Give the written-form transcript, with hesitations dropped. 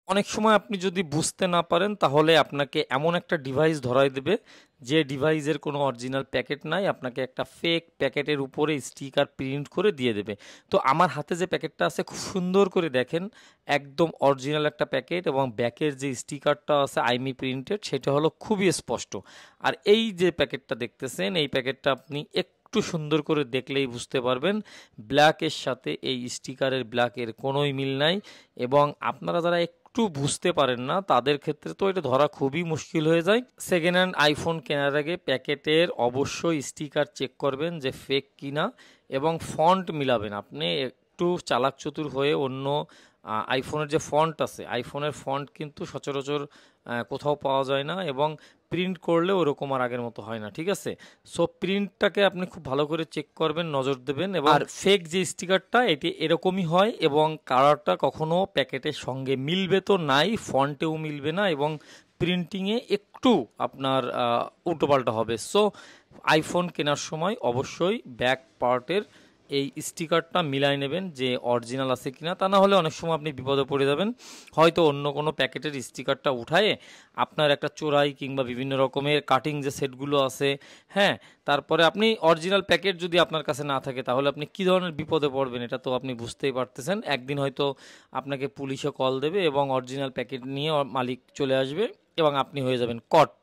অনেক সময় আপনি যদি বুঝতে না পারেন তাহলে আপনাকে এমন একটা ডিভাইস ধরায় দেবে যে ডিভাইসের কোনো অরিজিনাল প্যাকেট নাই, আপনাকে একটা ফেক প্যাকেটের উপরে স্টিকার প্রিন্ট করে দিয়ে দেবে। তো আমার হাতে যে প্যাকেটটা আছে খুব সুন্দর করে দেখেন, একদম অরিজিনাল একটা প্যাকেট এবং ব্যাকের যে স্টিকারটা আছে আইমি প্রিন্টেড সেটা হলো খুবই স্পষ্ট। আর এই যে প্যাকেটটা দেখতেছেন এই প্যাকেটটা আপনি একটু সুন্দর করে দেখলেই বুঝতে পারবেন ব্ল্যাকের সাথে এই স্টিকারের ব্ল্যাকের কোনোই মিল নাই। এবং আপনারা যারা একটু বুঝতে পারেন না তাদের ক্ষেত্রে তো এটা ধরা খুবই মুশকিল হয়ে যায়। সেকেন্ড হ্যান্ড আইফোন কেনার আগে প্যাকেটের অবশ্যই স্টিকার চেক করবেন যে ফেক কিনা এবং ফন্ট মিলাবেন। আপনি একটু চালাক চতুর হয়ে অন্য আইফোনের যে ফন্ট আছে আইফোনের ফন্ট কিন্তু সচরাচর কোথাও পাওয়া যায় না এবং প্রিন্ট করলে ওরকম আর আগের মতো হয় না, ঠিক আছে? সো প্রিন্টটাকে আপনি খুব ভালো করে চেক করবেন, নজর দেবেন। এবং আর ফেক যে স্টিকারটা এটি এরকমই হয় এবং কালারটা কখনো প্যাকেটের সঙ্গে মিলবে তো নাই, ফন্টেও মিলবে না এবং প্রিন্টিংয়ে একটু আপনার উল্টোপাল্টা হবে। সো আইফোন কেনার সময় অবশ্যই ব্যাক পার্টের এই স্টিকারটা মিলাই নেবেন যে অরিজিনাল আছে কিনা, তা না হলে অনেক সময় আপনি বিপদে পড়ে যাবেন। হয়তো অন্য কোনো প্যাকেটের স্টিকারটা উঠায়ে আপনার একটা চোরাই কিংবা বিভিন্ন রকমের কাটিং যে সেটগুলো আছে, হ্যাঁ, তারপরে আপনি অরিজিনাল প্যাকেট যদি আপনার কাছে না থাকে তাহলে আপনি কী ধরনের বিপদে পড়বেন এটা তো আপনি বুঝতেই পারতেছেন। একদিন হয়তো আপনাকে পুলিশে কল দেবে এবং অরিজিনাল প্যাকেট নিয়ে মালিক চলে আসবে এবং আপনি হয়ে যাবেন কট।